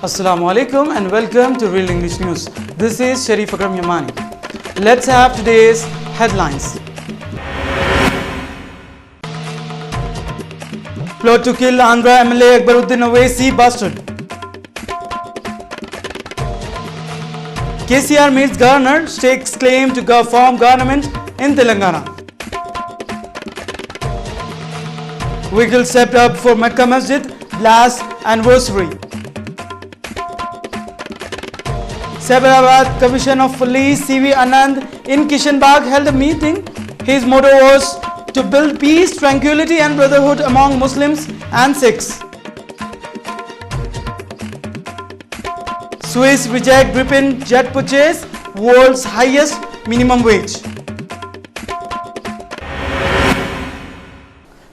Assalamu alaikum and welcome to Real English News. This is Sharif Akram Yamani. Let's have today's headlines. Plot to kill Andhra MLA Akbaruddin Owaisi busted. KCR meets governor, stakes claim to form government in Telangana. Vehicle stepped up for Mecca Masjid last anniversary. Cyberabad Commissioner of Police CV Anand in Kishanbagh held a meeting. His motto was to build peace, tranquility and brotherhood among Muslims and Sikhs. Swiss reject Gripen jet purchase, world's highest minimum wage.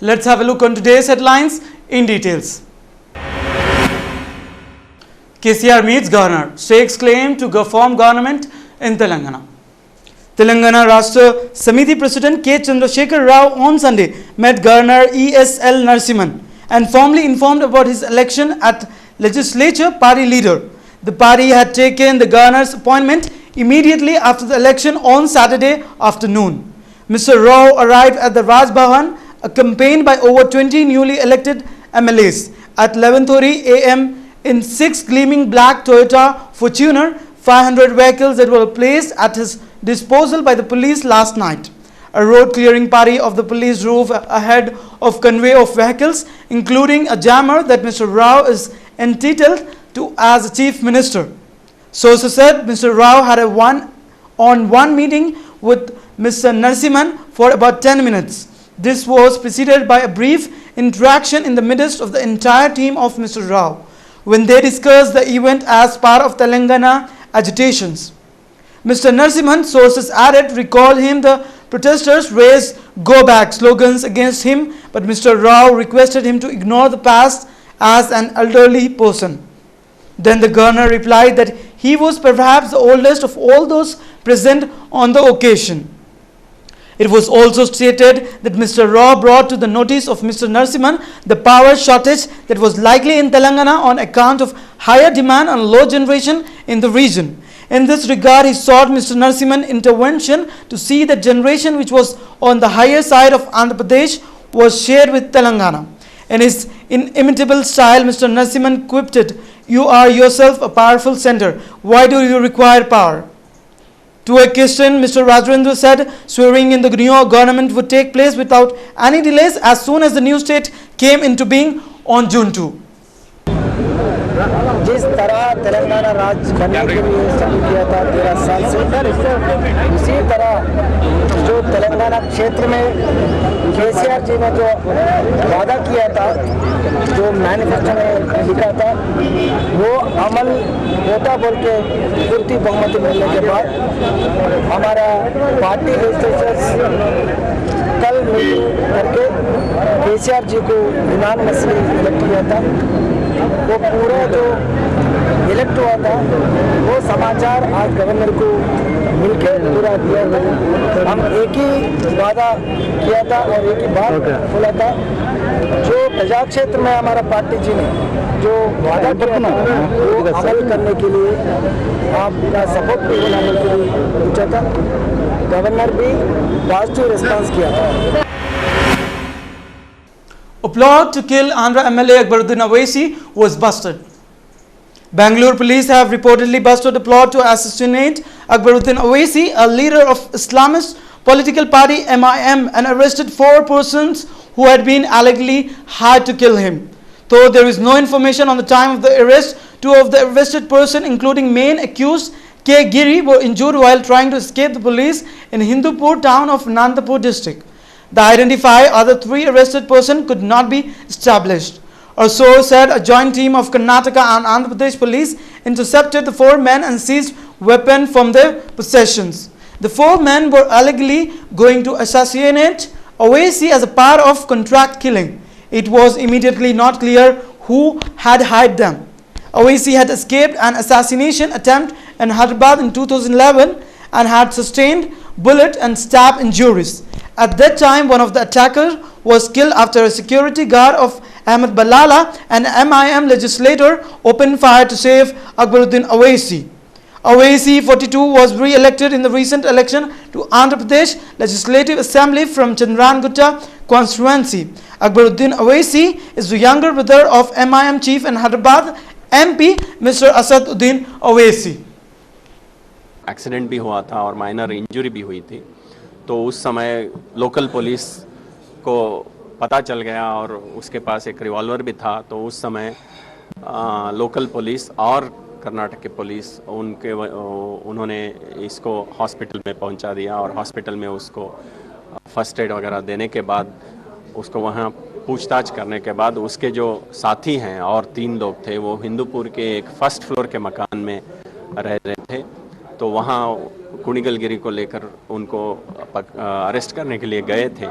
Let's have a look on today's headlines in details. KCR meets governor, stakes claim to form government in Telangana. Telangana Rashtra Samiti President K. Chandrasekhar Rao on Sunday met Governor ESL Narasimhan and formally informed about his election at legislature party leader. The party had taken the governor's appointment immediately after the election on Saturday afternoon. Mr. Rao arrived at the Raj Bhavan, accompanied by over 20 newly elected MLAs at 11:30 a.m. in 6 gleaming black Toyota Fortuner 500 vehicles that were placed at his disposal by the police last night. A road clearing party of the police drove ahead of convoy of vehicles, including a jammer that Mr. Rao is entitled to as a chief minister. Sources said Mr. Rao had a one-on-one meeting with Mr. Narasimhan for about 10 minutes. This was preceded by a brief interaction in the midst of the entire team of Mr. Rao, when they discussed the event as part of Telangana agitations. Mr. Narasimhan, sources added, recalled him the protesters raised "Go Back" slogans against him, but Mr. Rao requested him to ignore the past as an elderly person. Then the governor replied that he was perhaps the oldest of all those present on the occasion. It was also stated that Mr. Rao brought to the notice of Mr. Narasimhan the power shortage that was likely in Telangana on account of higher demand and low generation in the region. In this regard, he sought Mr. Narasimhan intervention to see that generation which was on the higher side of Andhra Pradesh was shared with Telangana. In his inimitable style, Mr. Narasimhan quipped, "You are yourself a powerful center. Why do you require power?" To a question, Mr. Rajendra said swearing in the new government would take place without any delays as soon as the new state came into being on June 2. जिस तरह तेलंगाना राज्य बनने के लिए शुरू किया था 13 साल से, उसी तरह जो तेलंगाना क्षेत्र में केसीआर जी ने जो वादा किया था, जो मैनिफेस्टो में लिखा था, वो अमल होता बोल के पूर्ति बहुमति मिलने के बाद हमारा पार्टी लेजिस्लेचर्स कल मीटिंग करके केसीआर जी को यूनानिमसली इलेक्ट किया था। वो पूरा जो इलेक्ट हुआ था वो समाचार आज गवर्नर को मिलकर पूरा दिया था। हम एक ही वादा किया था और एक ही बात बोला था, जो प्रजा क्षेत्र में हमारा पार्टी जी ने जो वादा किया था वो अमल करने के लिए आपका सपोर्ट भी बनाने के लिए पूछा था। गवर्नर भी पॉजिटिव रिस्पांस किया था। A plot to kill Andhra MLA Akbaruddin Owaisi was busted. Bangalore police have reportedly busted a plot to assassinate Akbaruddin Owaisi, a leader of Islamist political party MIM, and arrested 4 persons who had been allegedly hired to kill him. Though there is no information on the time of the arrest, 2 of the arrested persons, including main accused K. Giri, were injured while trying to escape the police in Hindupur town of Nandapur district. The identified other 3 arrested persons could not be established. A source said a joint team of Karnataka and Andhra Pradesh police intercepted the 4 men and seized weapons from their possessions. The 4 men were allegedly going to assassinate Owaisi as a part of contract killing. It was immediately not clear who had hired them. Owaisi had escaped an assassination attempt in Hyderabad in 2011 and had sustained bullet and stab injuries. At that time, one of the attackers was killed after a security guard of Ahmed Balala, an MIM legislator, opened fire to save Akbaruddin Owaisi. Owaisi, 42, was re-elected in the recent election to Andhra Pradesh Legislative Assembly from Chandranagutta constituency. Akbaruddin Owaisi is the younger brother of MIM chief and Hyderabad MP Mr. Asaduddin Owaisi. Accident भी हुआ था और minor injury भी हुई थी, तो उस समय लोकल पुलिस को पता चल गया और उसके पास एक रिवॉल्वर भी था। तो उस समय लोकल पुलिस और कर्नाटक की पुलिस उन्होंने इसको हॉस्पिटल में पहुंचा दिया और हॉस्पिटल में उसको फर्स्ट एड वगैरह देने के बाद उसको वहां पूछताछ करने के बाद उसके जो साथी हैं और 3 लोग थे वो हिंदूपुर के एक फर्स्ट फ्लोर के मकान में रह रहे थे। तो वहाँ कुणिगलगिरी को लेकर उनको अरेस्ट करने के लिए गए थे।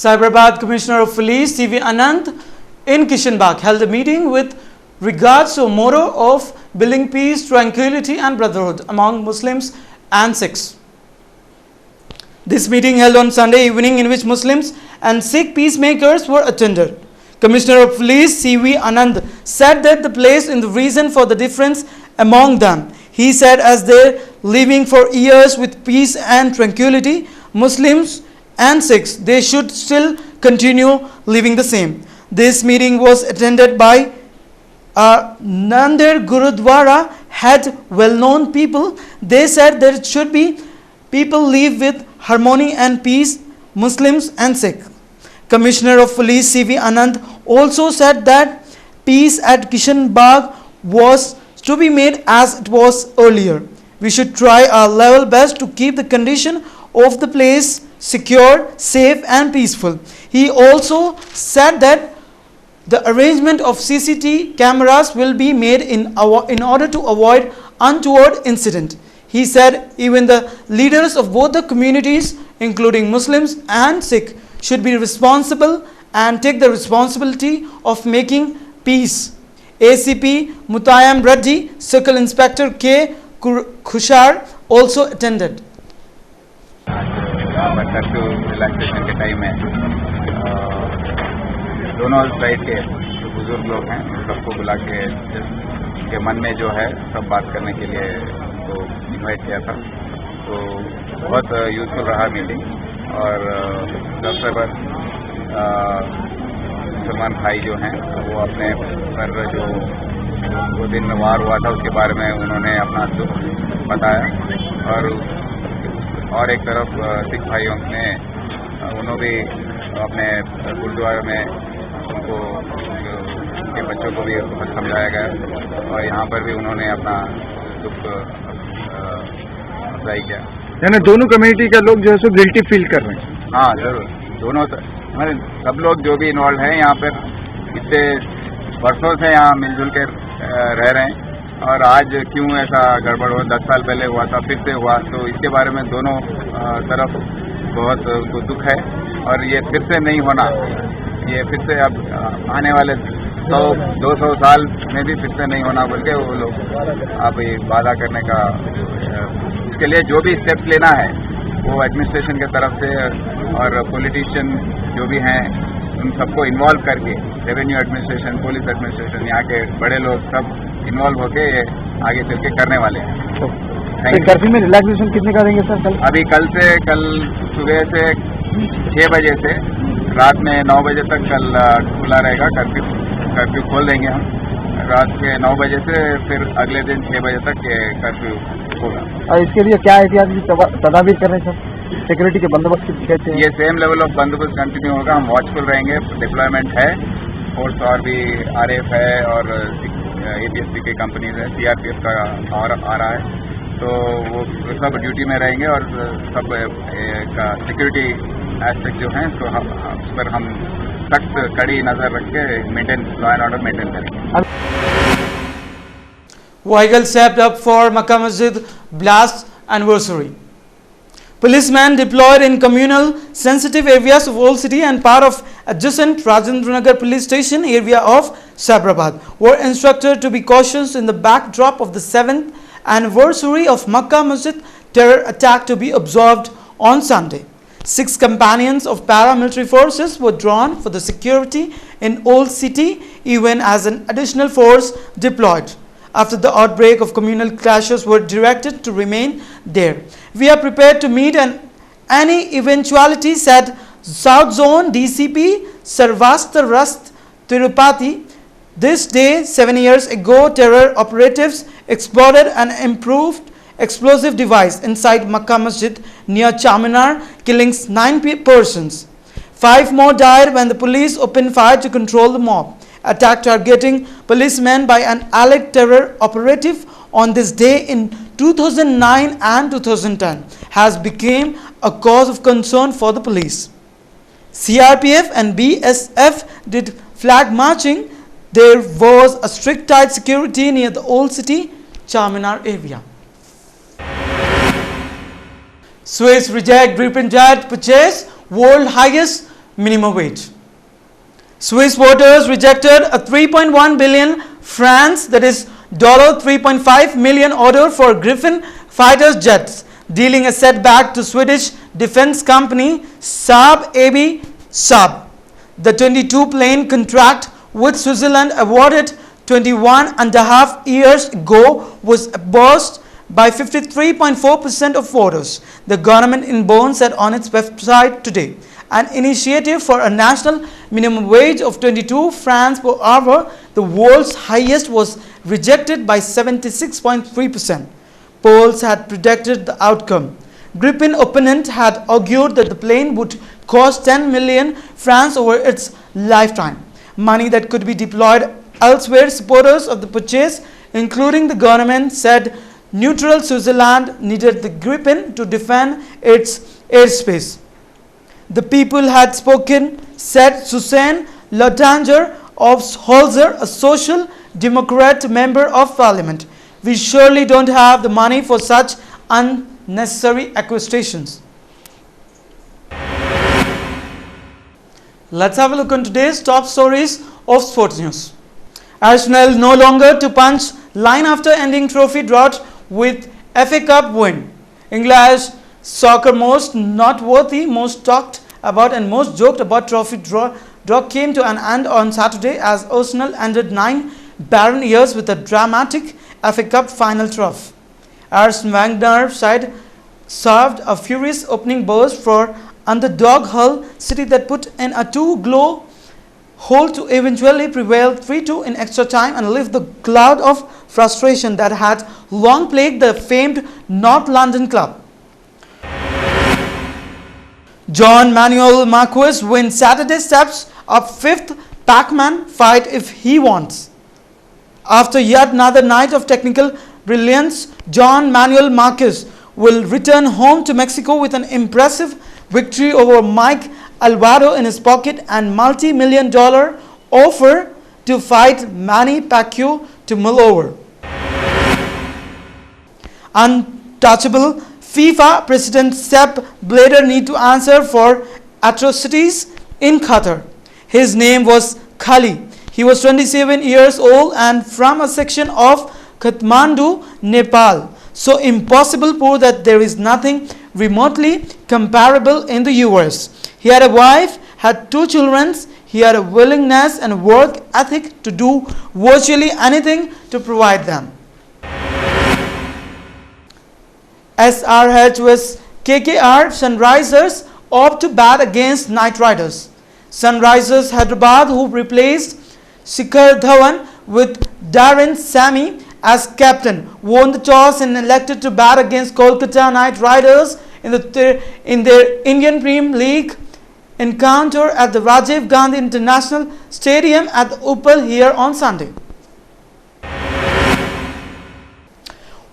Cyberabad Commissioner of Police C.V. Anand in Kishanbagh held a meeting with regards to a motto of building peace, tranquility and brotherhood among Muslims and Sikhs. This meeting held on Sunday evening in which Muslims and Sikh peacemakers were attended. Commissioner of Police C.V. Anand said that the place in the reason for the difference among them. He said as they're living for years with peace and tranquility, Muslims and Sikhs, they should still continue living the same. This meeting was attended by Nandir Gurudwara had well-known people. They said that it should be people live with harmony and peace, Muslims and Sikh. Commissioner of Police C.V. Anand also said that peace at Kishanbagh was to be made as it was earlier. We should try our level best to keep the condition of the place secure, safe and peaceful. He also said that the arrangement of CCTV cameras will be made in order to avoid untoward incident. He said even the leaders of both the communities, including Muslims and Sikh, should be responsible and take the responsibility of making peace. ACP Mutayam Reddy, Circle Inspector K. Khushar also attended. Curfew relaxation के time में दोनों side के जो बुजुर्ग लोग हैं उन सबको बुला के उनके मन में जो है सब बात करने के लिए उनको इनवाइट किया था। तो बहुत यूजफुल रहा मीटिंग और सबसे पर मुसलमान भाई जो हैं वो अपने पर जो 2 दिन में वार हुआ था उसके बारे में उन्होंने अपना दुख बताया और एक तरफ सिख भाइयों ने उन्होंने भी अपने गुरुद्वारा में उनको उनके बच्चों को भी समझाया गया और यहाँ पर भी उन्होंने अपना दुख अफजाई किया। यानी दोनों कम्युनिटी के लोग जो है सो गिल्टी फील कर रहे हैं। हाँ जरूर, दोनों हमारे सब लोग जो भी इन्वॉल्व हैं यहाँ पर इतने वर्षों से यहाँ मिलजुल कर रह रहे हैं और आज क्यों ऐसा गड़बड़ हुआ, 10 साल पहले हुआ था फिर से हुआ, तो इसके बारे में दोनों तरफ बहुत उनको दुख है और ये फिर से नहीं होना, ये फिर से अब आने वाले 100-200 साल में भी फिर से नहीं होना बोल के वो लोग अब ये वादा करने का, इसके लिए जो भी स्टेप्स लेना है वो एडमिनिस्ट्रेशन के तरफ से और पॉलिटिशियन जो भी हैं उन सबको इन्वॉल्व करके रेवेन्यू एडमिनिस्ट्रेशन, पुलिस एडमिनिस्ट्रेशन, यहाँ के बड़े लोग सब इन्वॉल्व होके आगे चल के करने वाले हैं। कर्फ्यू में रिलैक्सेशन कितने का देंगे सर? कल कल सुबह से 6 बजे से रात में 9 बजे तक कल खुला रहेगा कर्फ्यू। कर्फ्यू खोल देंगे हम रात के 9 बजे से, फिर अगले दिन 6 बजे तक ये कर्फ्यू होगा। और इसके लिए क्या एहतियाती तदाबीर कर रहे हैं सर? सिक्योरिटी के बंदोबस्त कैसे हैं? ये सेम लेवल ऑफ बंदोबस्त कंटिन्यू होगा, हम वॉचफुल रहेंगे, डिप्लॉयमेंट है, फोर्स और भी RF है और APSP की कंपनीज है, CRPF का और आ रहा है, तो वो सब ड्यूटी में रहेंगे और सब का सिक्योरिटी एस्पेक्ट जो है तो उस पर हम सख्त कड़ी नजर रख के लॉ एंड ऑर्डर मेंटेन करेंगे। Vehicle stepped up for Makkah Masjid blast anniversary. Policemen deployed in communal sensitive areas of Old City and part of adjacent Rajendranagar police station area of Sabrabad were instructed to be cautious in the backdrop of the 7th anniversary of Makkah Masjid terror attack to be observed on Sunday. 6 companions of paramilitary forces were drawn for the security in Old City, even as an additional force deployed. After the outbreak of communal clashes were directed to remain there. We are prepared to meet any eventuality, said South Zone DCP Sarvastra Rast Tirupati. This day, 7 years ago, terror operatives exploded an improved explosive device inside Makkah Masjid near Charminar, killing 9 persons. 5 more died when the police opened fire to control the mob. Attack targeting policemen by an allied terror operative on this day in 2009 and 2010 has become a cause of concern for the police. CRPF and BSF did flag marching. There was a strict tight security near the Old City Charminar area. Swiss reject Gripenjet purchase world highest minimum wage. Swiss voters rejected a 3.1 billion francs, that is $3.5 million order for Gripen fighter jets, dealing a setback to Swedish defense company Saab AB Saab. The 22 plane contract which Switzerland awarded 21 and a half years ago was opposed by 53.4% of voters. The government in Bonn said on its website today. An initiative for a national minimum wage of 22 francs per hour, the world's highest, was rejected by 76.3%. Polls had predicted the outcome. Gripen opponent had argued that the plane would cost 10 million francs over its lifetime, money that could be deployed elsewhere. Supporters of the purchase, including the government, said neutral Switzerland needed the Gripen to defend its airspace. The people had spoken, said Susanne Lotanger of Holzer, a social democrat member of parliament. We surely don't have the money for such unnecessary acquisitions. Let's have a look on today's top stories of sports news. Arsenal no longer to punch line after ending trophy drought with FA Cup win. English soccer most noteworthy, most talked about and most joked about trophy draw came to an end on Saturday as Arsenal ended 9 barren years with a dramatic FA Cup final trophy. Arsene Wenger's side served a furious opening burst for underdog Hull City that put in a 2-goal hole to eventually prevail 3-2 in extra time and lift the cloud of frustration that had long plagued the famed North London club. John Manuel Marquez wins Saturday, steps up 5th Pac-Man fight if he wants. After yet another night of technical brilliance, John Manuel Marquez will return home to Mexico with an impressive victory over Mike Alvaro in his pocket and multi-million-dollar offer to fight Manny Pacquiao to mull over. Untouchable FIFA President Sepp Blatter need to answer for atrocities in Qatar. His name was Khali. He was 27 years old and from a section of Kathmandu, Nepal. So impossible poor that there is nothing remotely comparable in the US. He had a wife, had 2 children. He had a willingness and work ethic to do virtually anything to provide them. SRH vs KKR, Sunrisers opt to bat against Knight Riders. Sunrisers Hyderabad, who replaced Shikhar Dhawan with Darren Sammy as captain won the toss and elected to bat against Kolkata Knight Riders in their Indian Premier League encounter at the Rajiv Gandhi International Stadium at the Uppal here on Sunday.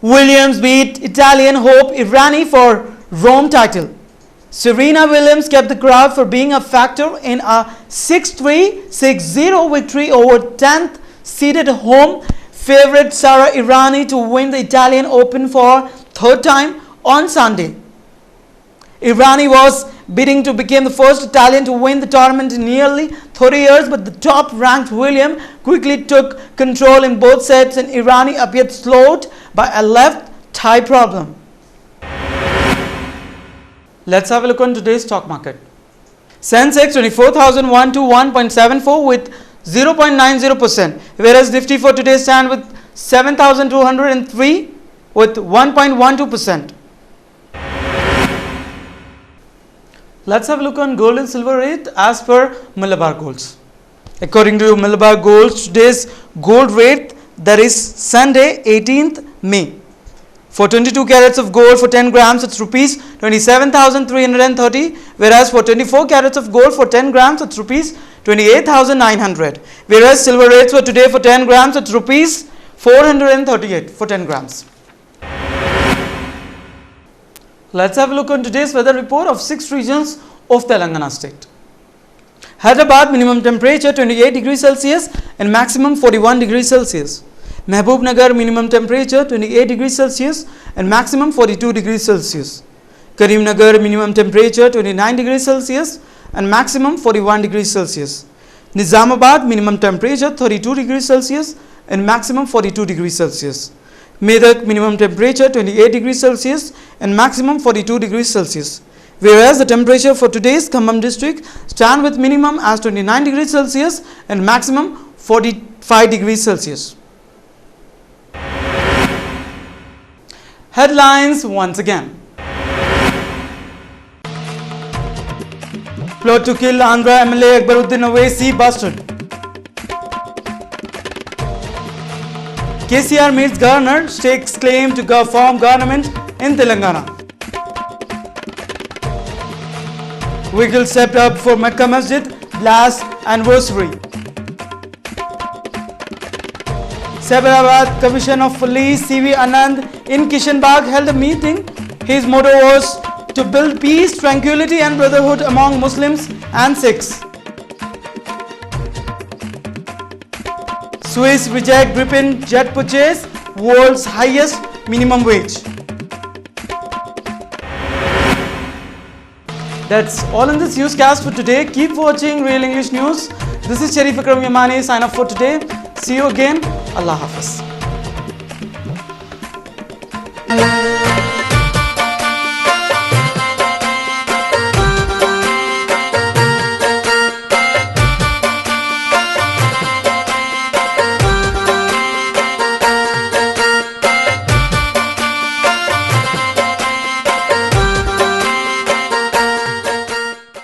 Williams beat Italian hope Irani for Rome title. Serena Williams kept the crowd for being a factor in a 6-3, 6-0 victory over 10th seeded home favorite Sara Irani to win the Italian Open for third time on Sunday. Irani was bidding to become the first Italian to win the tournament in nearly 30 years, but the top-ranked Williams quickly took control in both sets and Irani appeared slowed by a left thigh problem. Let's have a look on today's stock market. Sensex 24,001 with 0.90%, whereas Nifty for today stand with 7,203 with 1.12%. Let's have a look on gold and silver rate as per Malabar Golds. According to Malabar Golds, today's gold rate, that is Sunday 18th May. For 22 carats of gold for 10 grams, it's rupees 27,330, whereas for 24 carats of gold for 10 grams, it's rupees 28,900. Whereas silver rates for today for 10 grams, it's rupees 438 for 10 grams. Let's have a look on today's weather report of 6 regions of Telangana state. Hyderabad minimum temperature 28 degrees Celsius and maximum 41 degrees Celsius. Mahbubnagar minimum temperature 28 degrees Celsius and maximum 42 degrees Celsius. Karimnagar minimum temperature 29 degrees Celsius and maximum 41 degrees Celsius. Nizamabad minimum temperature 32 degrees Celsius and maximum 42 degrees Celsius. Medak minimum temperature 28 degrees Celsius and maximum 42 degrees Celsius. Whereas the temperature for today's Khambam district stand with minimum as 29 degrees Celsius and maximum 45 degrees Celsius. Headlines once again. Plot to kill Andhra MLA Akbaruddin Owaisi busted. KCR meets governor, stakes claim to form government in Telangana. Wiggle stepped up for Mecca Masjid last anniversary. Sabarabad Commission of Police CV Anand in Kishanbagh held a meeting. His motto was to build peace, tranquility and brotherhood among Muslims and Sikhs. Swiss reject Gripen jet purchase, world's highest minimum wage. That's all in this newscast for today. Keep watching Real English News. This is Sharif Akram Yamani. Sign up for today. See you again. Allah Hafiz.